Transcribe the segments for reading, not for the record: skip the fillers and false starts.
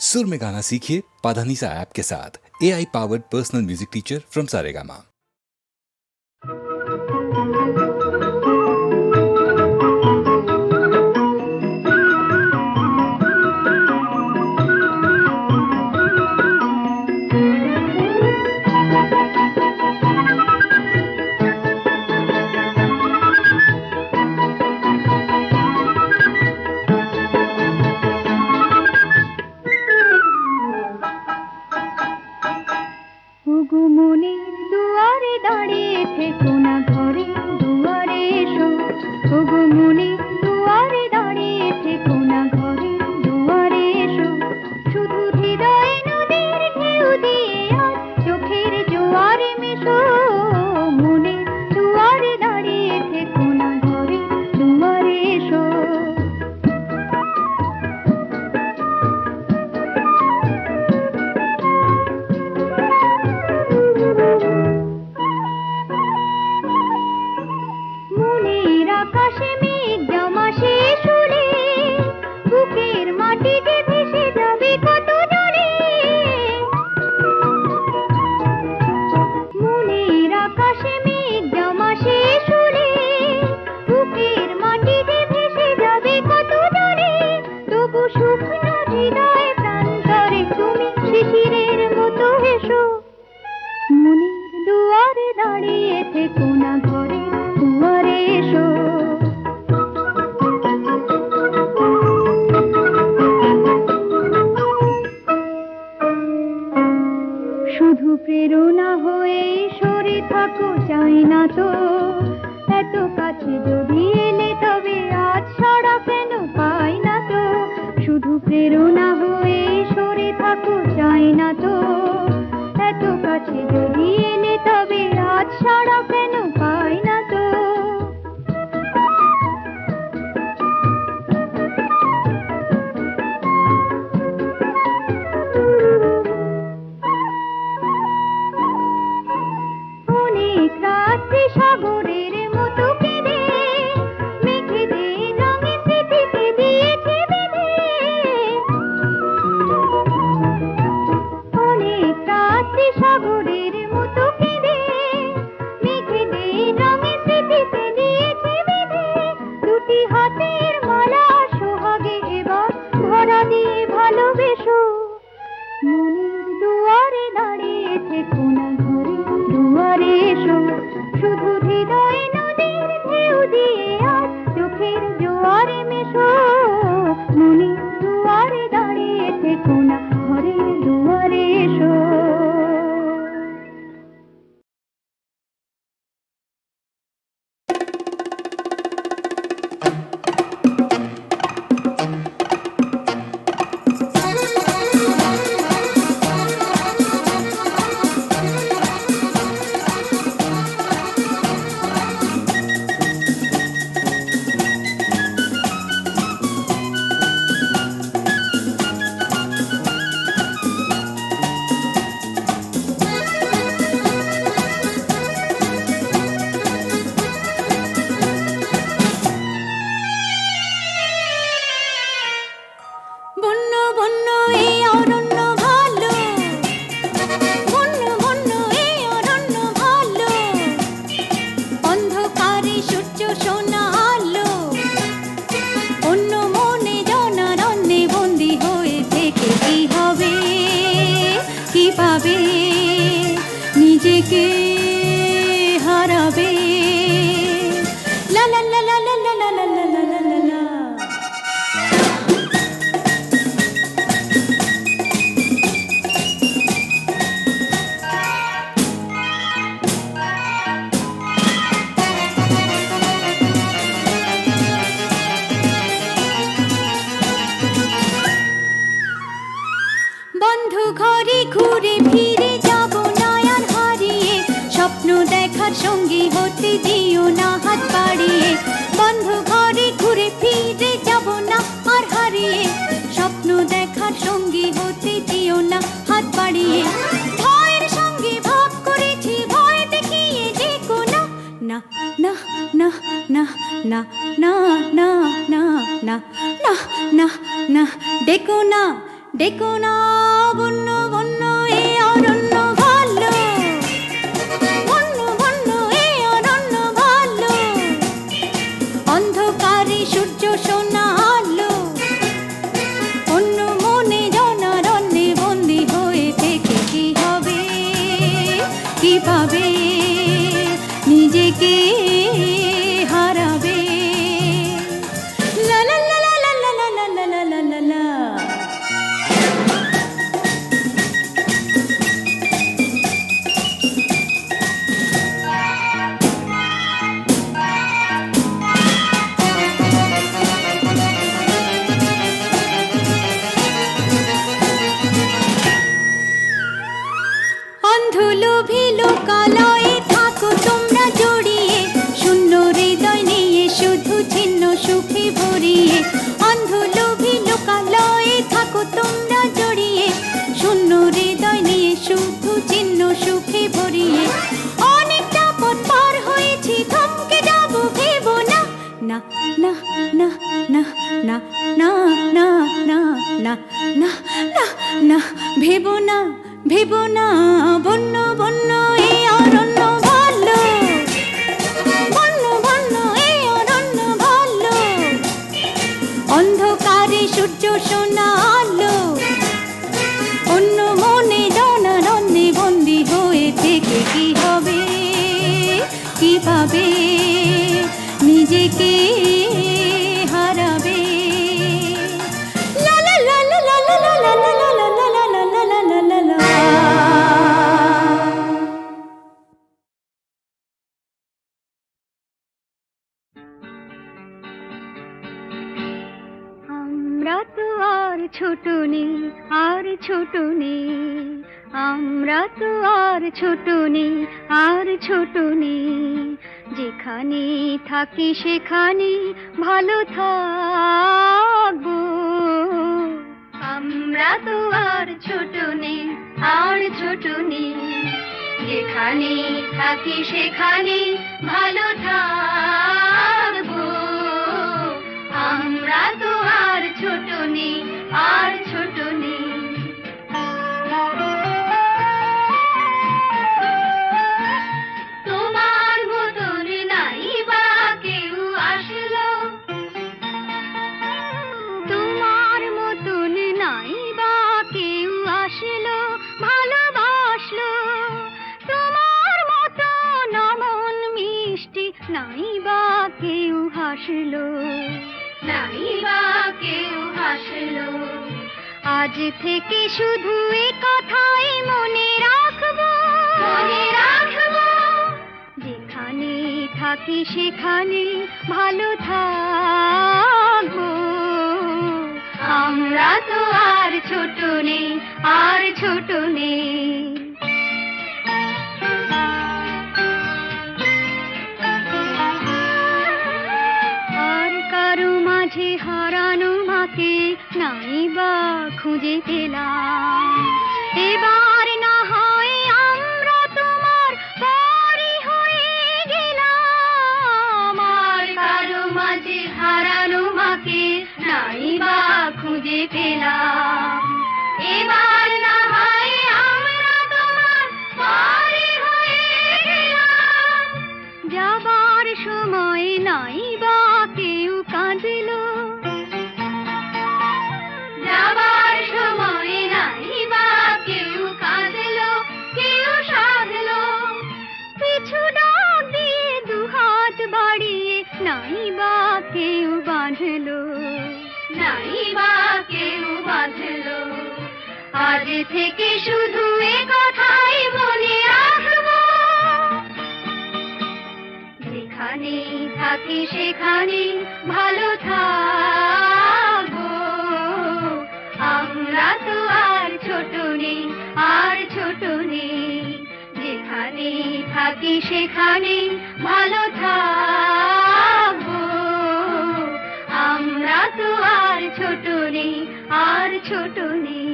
सुर में गाना सीखिए पाधानीसा ऐप के साथ। AI powered personal music teacher from Saregama. ডেকো না বন্য বন্য এ অরণ্য ভাল্য, বন্য বন্য এ অরণ্য ভাল্য, অন্ধকারে সূর্য সোনা আলো, অন্য মনে জনারণ্যে বন্দী হয়ে থেকে কি হবে, কি পাবে, নিজেকে হারাবে। লা লা লা লা লা লা লা লা লা লা লা লা। অন্ধলোভী লোকালয়ে থাকো তোমরা জড়িয়ে, শূন্য হৃদয় নিয়ে শুধু ছিন্ন সুখে ভরিয়ে। অন্ধলোভী লোকালয়ে থাকো তোমরা জড়িয়ে, শূন্য হৃদয় নিয়ে শুধু ছিন্ন সুখে ভরিয়ে। অনেকটা পথ পার হয়েছি, থমকে যাব ভেবো না, না না না না না না না না না না না না, ভেবো না ভেবো না, বন্য বন্য এ অরণ্য ভাল্য, বন্য বন্য এ অরণ্য ভাল্য, অন্ধকারে সূর্য সোনা আলো, অন্য মনে জনারণ্যে বন্দী হয়ে থেকে কি হবে, কি পাবে, নিজেকে হারাবে। লা লা লা লা লা লা লা লা লা লা লা লা লা লা লা লা। আমরা তো আর ছোট নেই, আর ছোট নেই, আমরা তো আর ছোট নেই, আর ছোট নেই, যেখানে থাকি সেখানে ভালো থাকবো। আমরা তো আর ছোট নেই, আর ছোট নেই, যেখানে থাকি সেখানে ভালো থাকবো। আমরা তো আর ছোট নেই, আর ছোট নেই। তোমার মতন নাই বা কেউ আসলো, তোমার মতন নাই বা কেউ আসলো, ভালোবাসলো। তোমার মতন অমন মিষ্টি নাই বা কেউ হাসলো, নাই বা কেউ হাসলো। আজ থেকে শুধু এ কথাই মনে রাখবো, মনে রাখবো, যেখানে থাকি সেখানে ভালো থাকবো। আমরা তো আর ছোট নেই, আর ছোট নেই। আর কারো মাঝে হারানো মাকে নাই বা খুঁজে পেলাম, এবার না হয় আমরা তোমার পরই হয়ে গেলাম। আর কারো মাঝে হারানো মাকে নাই বা খুঁজে পেলাম, এবার না হয় আমরা তোমার পরই হয়ে গেলাম। যাবার সময় নাই বা কেউ কাঁদলো, যাবার সময় নাই বা কেউ কাঁদলো, কেউ সাধলো। পিছু ডাক দিয়ে দুহাত বাড়িয়ে নাই বা কেউ বাঁধলো, নাই বা কেউ বাঁধলো। আজ থেকে শুধু এ কথাই মনে রাখবো, যেখানে থাকি সেখানে ভালো থাকবো। আমরা তো আর ছোট নেই, আর ছোট নেই, যেখানে থাকি সেখানে ভালো থাকবো। আমরা তো আর ছোট নেই, আর ছোট নেই।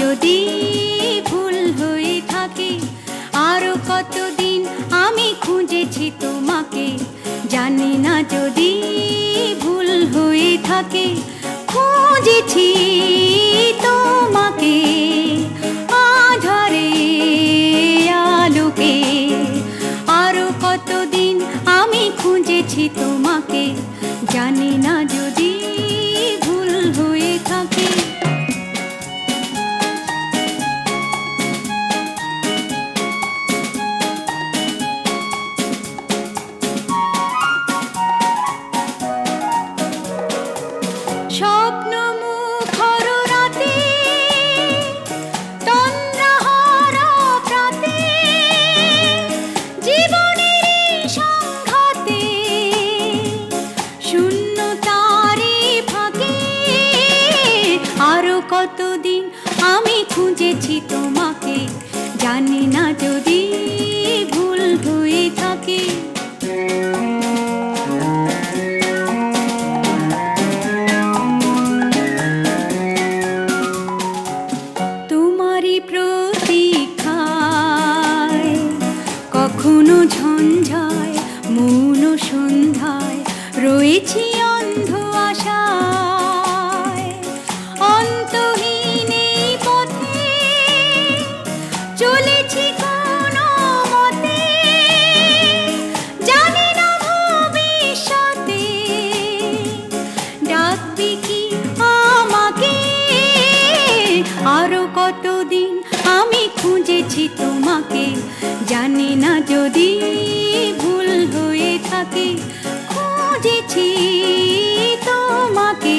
যদি ভুল হয়ে থাকে, আরো কতদিন আমি খুঁজেছি তোমাকে, জানি না যদি ভুল হয়ে থাকে, খুঁজেছি তোমাকে আধারে আলোকে, আরো কতদিন আমি খুঁজেছি তোমাকে, জানি না যদি ভুল হয়ে থাকে। স্বপ্ন মুখর রাতে, তন্দ্রাহারা প্রাতে, জীবনের সংঘাতে, শূন্যতারে ফাঁকে, আরো কতদিন আমি খুঁজেছি তোমাকে, জানি না যদি ভুল হয়ে থাকে। তোমারই প্রতীক্ষায় কখনো ঝঞ্ঝায় মৌন সন্ধ্যায় রয়েছি অন্ধ আশায়, অন্তহীন এই পথে চলেছি কোনো মতে, জানি না ভবিষ্যতে ডাকবি কি আমাকে, আরো কতদিন আমি খুঁজেছি তোমাকে, জানি না যদি ভুল হয়ে থাকে, খুঁজেছি তোমাকে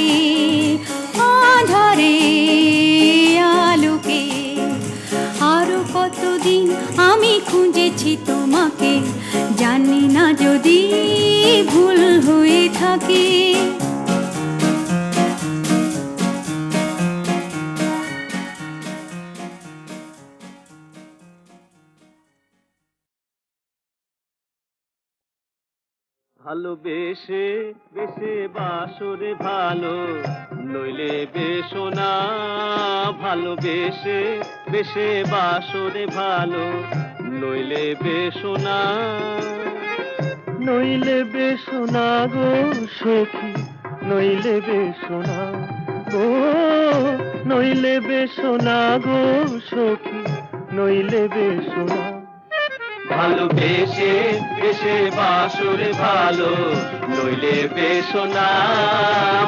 আধারে আলোকে, আরো কতদিন আমি খুঁজেছি তোমাকে, জানি না যদি ভুল হয়ে থাকে। ভালোবেসে বেসে বাসরে ভালো, নইলে বেশো না। ভালোবেসে বেসে বাসরে ভালো, নইলে বেশো না। নইলে বেশো না গো সখী, নইলে বেশো না গো, নইলে বেশো না গো সখী, নইলে বেশো না। ভালোবেসে বেসে বাসরে ভালো, নইলে বেশো না।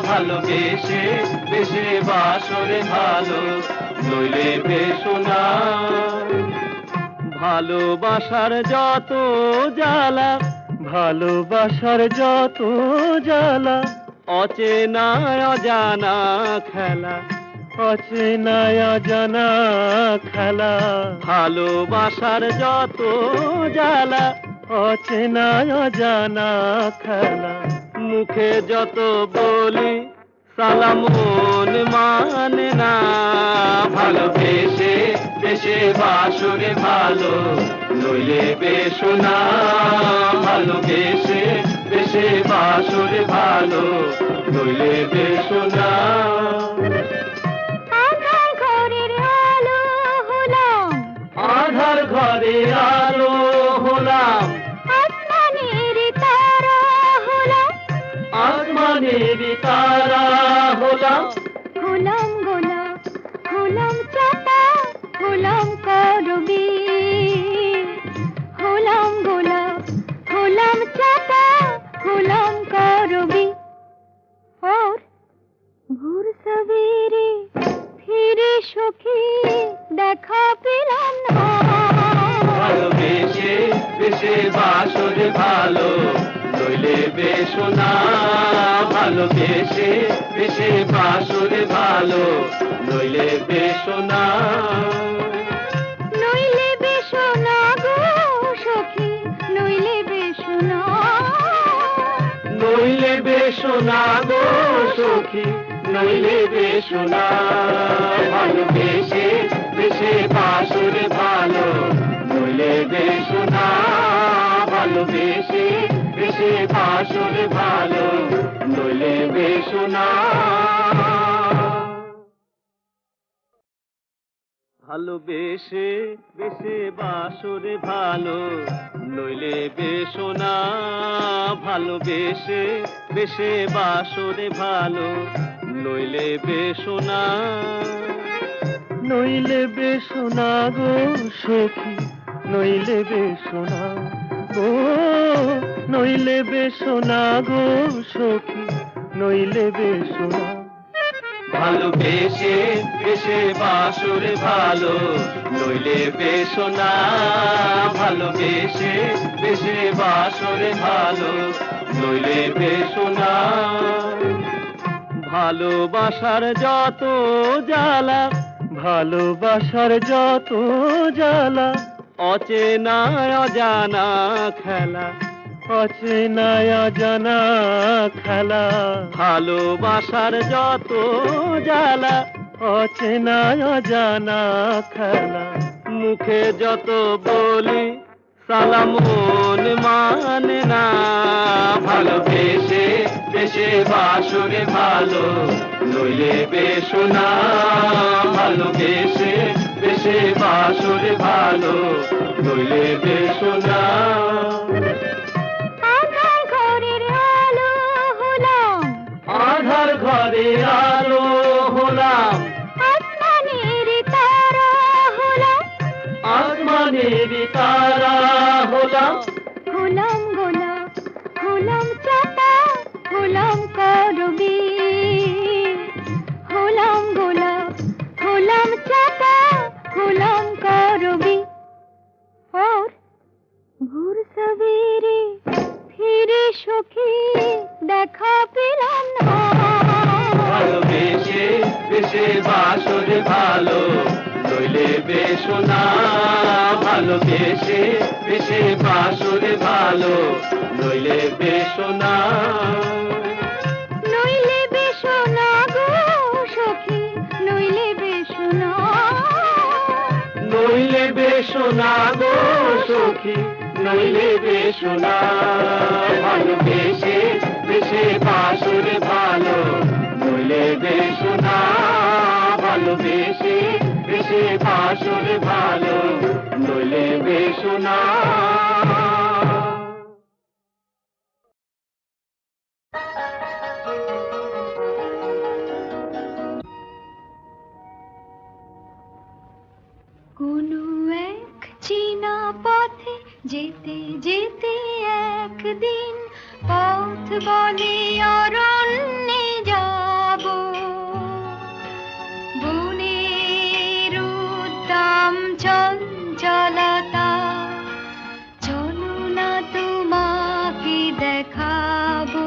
ভালোবেসে বেসে বাসরে ভালো, নইলে বেশো না। ভালোবাসার যত জ্বালা, ভালোবাসার যত জ্বালা, অচেনা অজানা খেলা, অচেনা অজানা খেলা। ভালোবাসার যত জ্বালা, অচেনা অজানা খেলা। মুখে যত বলি সালাম মন মানে না। ভালোবেসে বেসে বাসরে ভালো, নইলে বেশো না। ভালোবেসে বেসে বাসরে ভালো, নইলে বেশো না। আধার ঘরের আলো হলাম, আধার ঘরে আলো হলাম, আসমানের তারা হলাম, আসমানের তারা হলাম। হলাম গোলাপ, হলাম চাপা, হলাম করবি, হলাম গোলাপ, হলাম চাপা, হলাম করবি। और ভোর সবেরে ফিরে সখী দেখা পেলাম না। ভালোবেসে বেসে বাসরে ভালো, নইলে বেশো না। ভালোবেসে বেসে বাসরে ভালো, নইলে বেশো না। নইলে বেশো না গো সখী, নইলে বেশো না। নইলে বেশো না গো সখী, নইলে বেশো না। ভালোবেসে বেসে বাসরে ভালো, নইলে বেশো না। ভালোবেসে বেসে বাসরে ভালো, নইলে বেশো না। ভালোবেসে বেসে বাসরে ভালো নইলে বেশো না, ভালোবেসে বেসে বাসরে ভালো নইলে বেশো না, নইলে বেশো না গো সখী, নইলে বেশো না গো, নইলে বেশো না গো সখী, নইলে বেশো না। ভালোবেসে বেসে বাসরে ভালো নইলে বেশো না, ভালোবেসে বেসে বাসরে ভালো নইলে বেশো না। ভালোবাসার যত জ্বালা, ভালোবাসার যত জ্বালা, অচেনা অজানা খেলা, অচেনা অজানা খেলা। ভালোবাসার যত জ্বালা, অচেনা অজানা খেলা। মুখে যত বলি সালাম মন মানে না, ভালোবেসে বেসে বাসরে ভালো নইলে বেশো না, ভালোবেসে বেসে বাসরে ভালো নইলে বেশো না। আধার ঘরের আলো হলাম, আধার ঘরে আলো হলাম, আসমানের তারা হলাম, আসমানের তারা হলাম। হলাম গোলাপ, হলাম চাপা, হলাম করবি, হলাম গোলাপ, হলাম চাপা, হলাম করবি। और ভোর সবেরে ফিরে সখী দেখা পেলাম না, ভালোবেসে বেসে বাসরে ভালো নইলে বেশো না, ভালোবেসে বেসে বাসরে ভালো নইলে বেশো না, নইলে বেশো না গো সখী, নইলে বেশো না, নইলে বেশো না গো সখী, নইলে বেশো না। ভালোবেসে বেসে বাসরে ভালো নইলে বেশো না, ভালোবেসে বেসে বাসরে ভালো নইলে বেশো না। কোনো এক চীনা পথে যেতে যেতে একদিন পথ বলে অরণ্যে যাব, বনের উদ্দাম চঞ্চলতা, চলো না তোমাকে দেখাবো।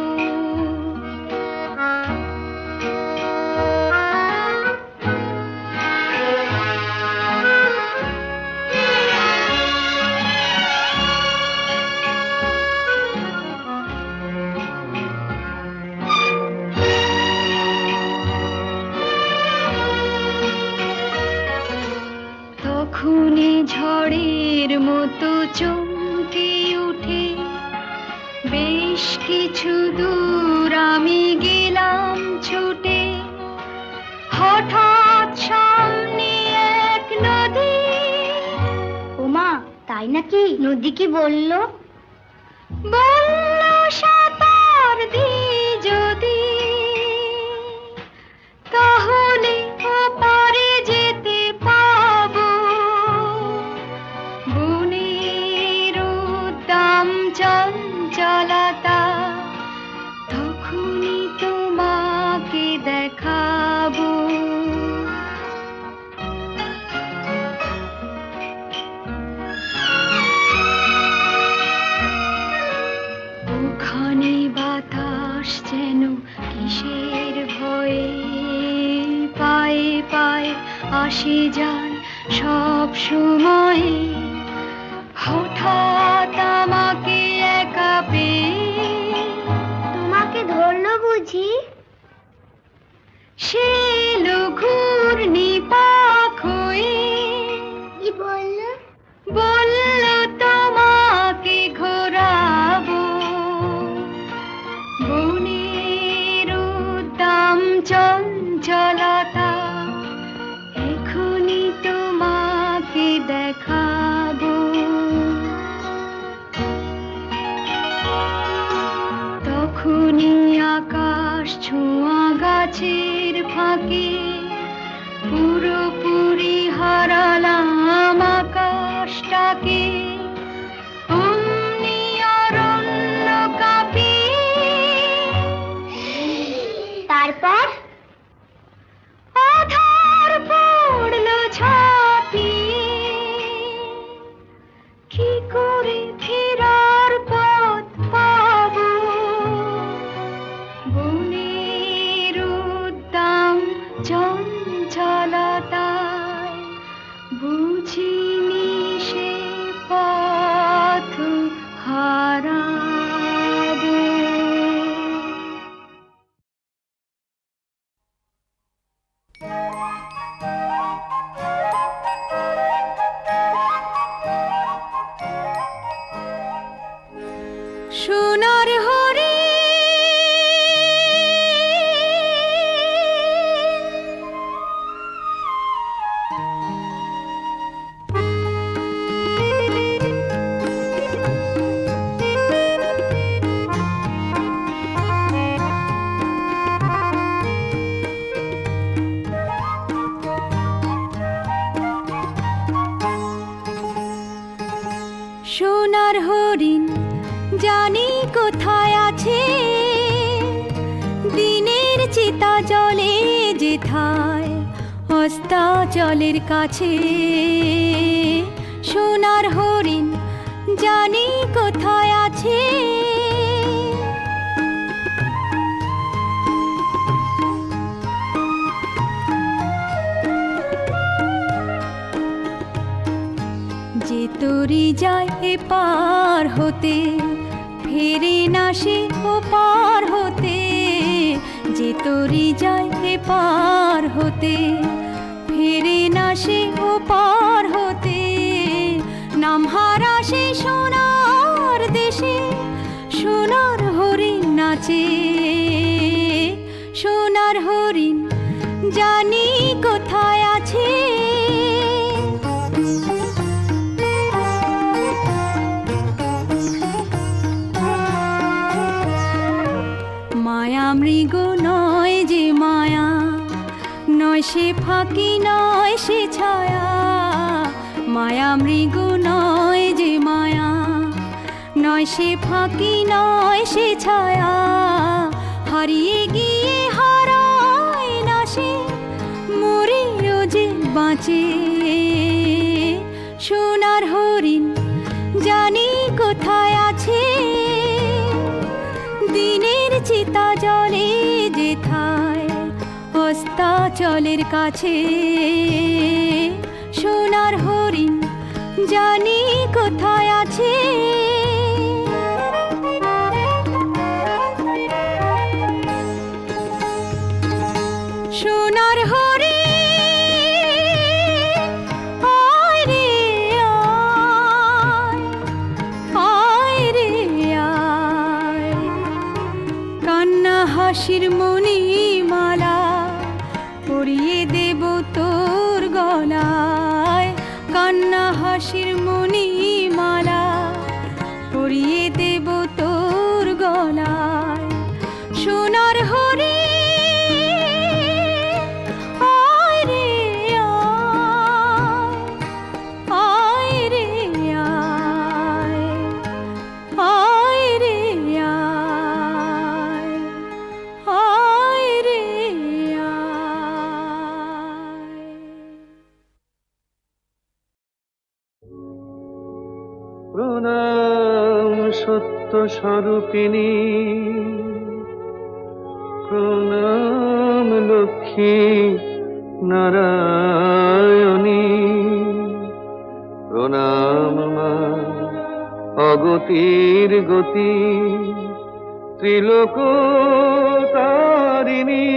তখনই ঝড়ের মতো চমকে উঠে বেশ কিছু দূর আমি গেলাম ছুটে, হঠাৎ সামনে এক নদী। ওমা, তাই নাকি? নদী কি বললো? বললো সাঁতার দিই যদি, তাহলে ওপারে যেতে পাবো। বনের উদ্দাম চঞ্চলতা, তখনই তোমাকে দেখাবো। ওখানে বাতাস যেন কিসের ভয়ে পায়ে পায়ে আসে যায় সব সময়। হঠাৎ আমাকে একা পেয়ে তোমাকে ধরলো বুঝি? সে ঘূর্ণি পাখ হয়ে কি বললো? বললো তোমাকে ঘোরাবো। বনের উদ্দাম চঞ্চলতা, এখনই তোমার চিনি সে পথ হারাবো। সোনার হরি সোনার হরিণ জানি কোথায় আছে, দিনের চিতা জলে যেথায় অস্তাচলের কাছে। সোনার হরিণ জানি কোথায় আছে, যে তরি যায় এপার হতে ফেরে না সে ওপার হতে। যে তরি যায় এপার হতে ফেরে না সে ওপার হতে। নামহারা সে সোনার দেশে সোনার হরিণ নাচে। সোনার হরিণ জানি কোথায় আছে, মায়া মৃগ নয় যে মায়া, নয় সে ফাঁকি নয় সে ছায়া। মায়া মৃগ নয় যে মায়া, নয় সে ফাঁকি নয় সে ছায়া। হারিয়ে গিয়ে হারায় না সে, মরেও যে বাঁচে। সোনার হরিণ জানি কোথায় আছে, দিনের চিতা জলে যেথায় অস্তাচলের কাছে। সোনার হরিণ জানি কোথায় আছে, সোনার হরিণ আয় রে আয়, আয় রে আয়। কান্না হাসির মণিমালা পরিয়ে দেব তোর গলায়। কান্না হাসির মণিমালা পরিয়ে দেব তোর গলায়। সোনার হরিণ আয় রে আয়, আয় রে আয়, আয় রে আয়, আয় রে আয়। প্রণাম সত্য স্বরূপিণী, প্রণাম লক্ষ্মী নারায়ণী। প্রণাম মা অগতির গতি, ত্রিলোক তারিণী।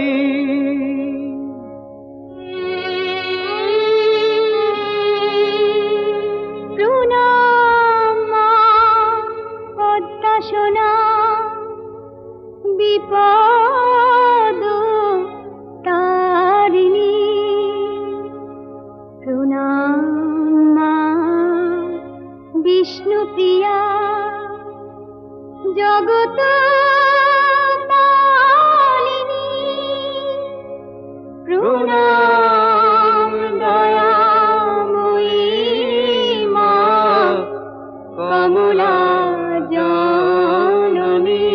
প্রণাম মা পদ্মা সোনা, বিপদ তারিণী। প্রণাম মা বিষ্ণুপ্রিয়া, জগত পালিনী। প্রণাম দয়াময়ী মা কমলা জননী।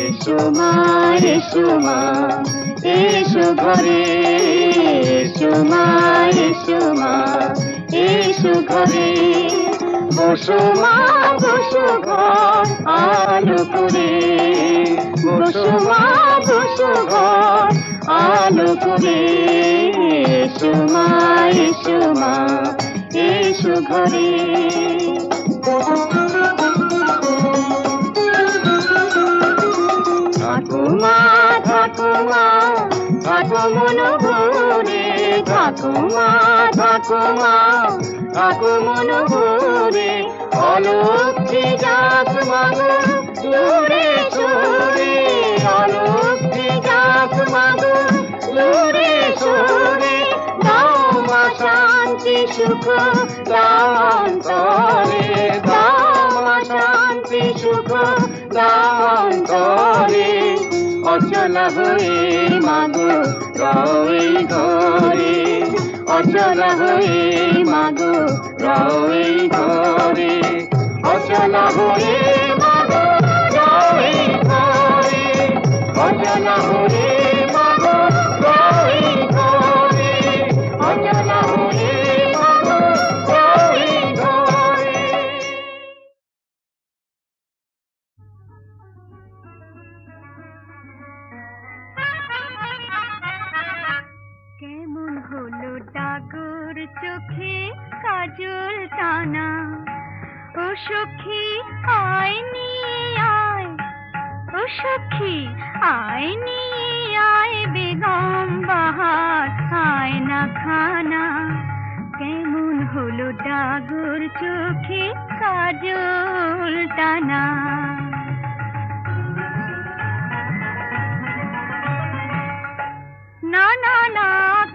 এসো মা এসো মা এসো ঘরে, এসো মা এসো মা এসো ঘরে। বসো মা বসো ঘর আলো করে, বসো মা ভালো করে। এসো মা, এসো মা, এসো ঘরে। ঠাকুমা, ঠাকুমা, থাকো মন ভরে। ঠাকুমা, ঠাকুমা, থাকো মন ভরে। অলক্ষী যাক মাগো দূরে সরে। অলক্ষী যাক মাগো দূরে সরে। দাও মা শান্তি সুখ দাও অন্তরে। দাও মা শান্তি সুখ দাও অন্তরে। অচলা হয়ে মাগো রও এই ঘরে। অচলা হয়ে মাগো রও এই ঘরে। অচলা হয়ে মাগো রও এই ঘরে। অচলা হয়ে মাগো রও এই ঘরে। অচলা হয়ে মাগো রও এই ঘরে। কেমন হলো ডাগর চোখে কাজল টানা, ও সখী আয় নিয়ে আয়, ও সখী আয় নিয়ে আয় বেগম বাহার আয় না খানা। কেমন হলো ডাগর চোখে কাজল টানা। না না না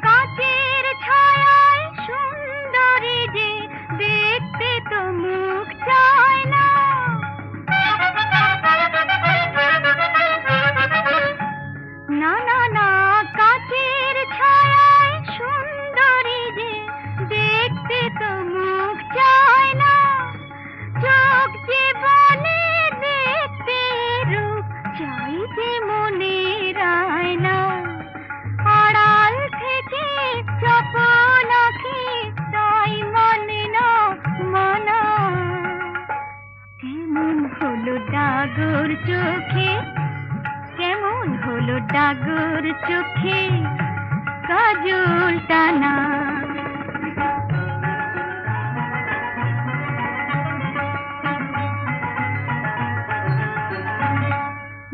কাচের ছায়ায় সুন্দরী যে দেখতে তো মুখ চায় না। না না না কাচের ছায়ায় সুন্দরী যে দেখতে তো মুখ চায় না। চোখ যে বলে দেখতে রূপ চাই যে মনে রায় না। আড়াল থেকে চপল আঁখি তাই মানে না মানা। কেমন হলো ডাগর চোখে, কেমন হলো ডাগর চোখে কাজল টানা।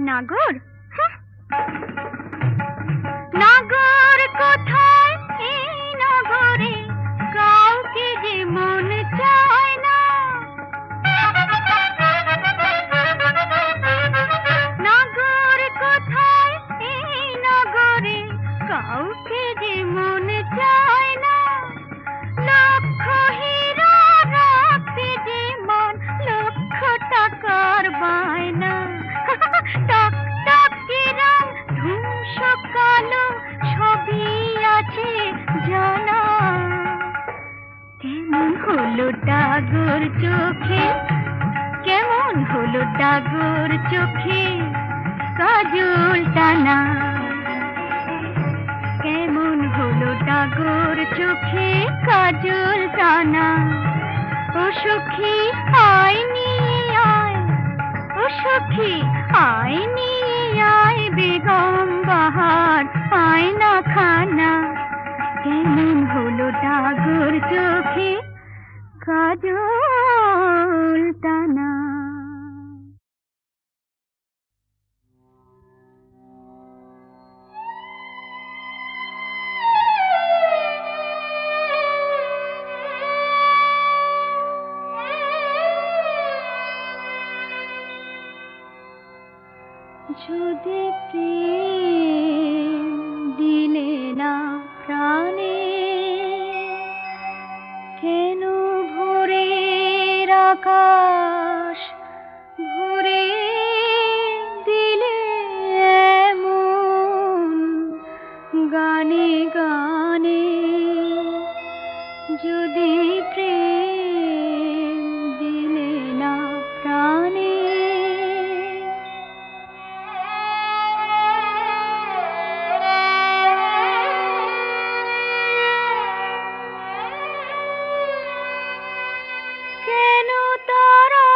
নাগর, নাগর কোথায় এই নগরে কাউকে যে মন চায় না। নাগর কোথায় এই নগরে কাউকে যে মন চায় না। লক্ষ হীরা রাখতে যে মন লক্ষ টাকার বায়না। টক টক রং ধূস কালো সবই আছে জানা। কেমন হলো ডাগর চোখে, কেমন হলো ডাগর চোখে কাজল টানা। কেমন হলো ডাগর চোখে কাজল টানা। ও সখী আয় নিয়ে আয়, ও সখী আয় নিয়ে আয় বেগম বাহার আয় না খানা। কেমন হলো ডাগর চোখে কাজল টানা। যদি প্রেম দিলে না প্রাণে, কেন ভোরের আকাশ ভরে দিলে এমন গানে গানে। যদি প্রেম দিলে না প্রাণে, কেন তারা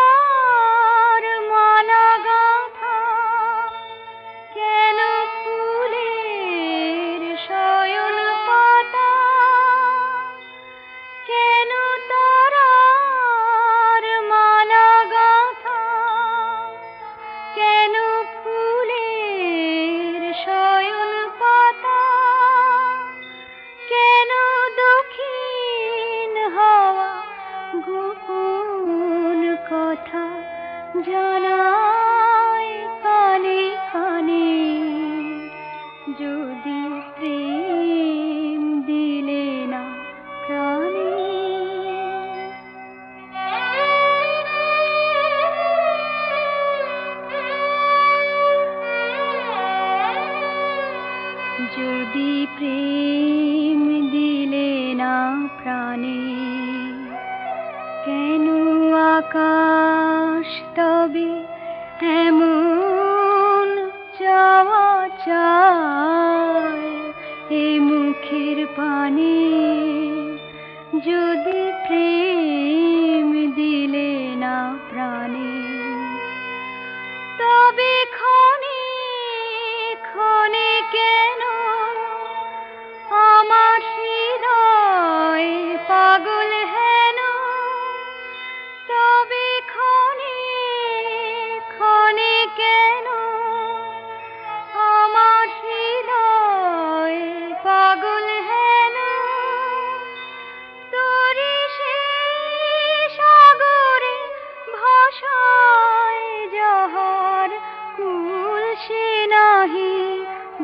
জানাই কানে কানে যদি প্রেম দিলে না প্রাণে। যদি প্রেম দিলে না প্রাণে, কেন আকাশ তবে এমন চাওয়া চায় এ মুখের পানে? যদি প্রেম দিলে না প্রাণে, তবে ক্ষণে ক্ষণে কেন আমার হৃদয় পাগল হেন? তবে ক্ষণে ক্ষণে কেন আমার হৃদয় পাগল হেন? তোরে সে সাগরে ভাষায় যাহার কুল সে নাহি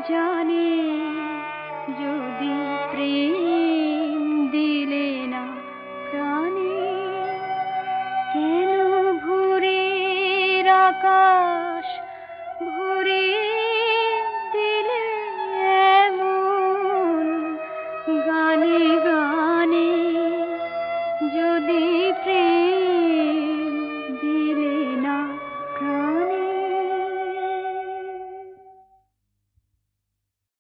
জানে। যদি প্রেম দিলে না প্রাণে, কেন ভোরের আকাশ ভরে দিলে এমন গানে গানে? যদি প্রেম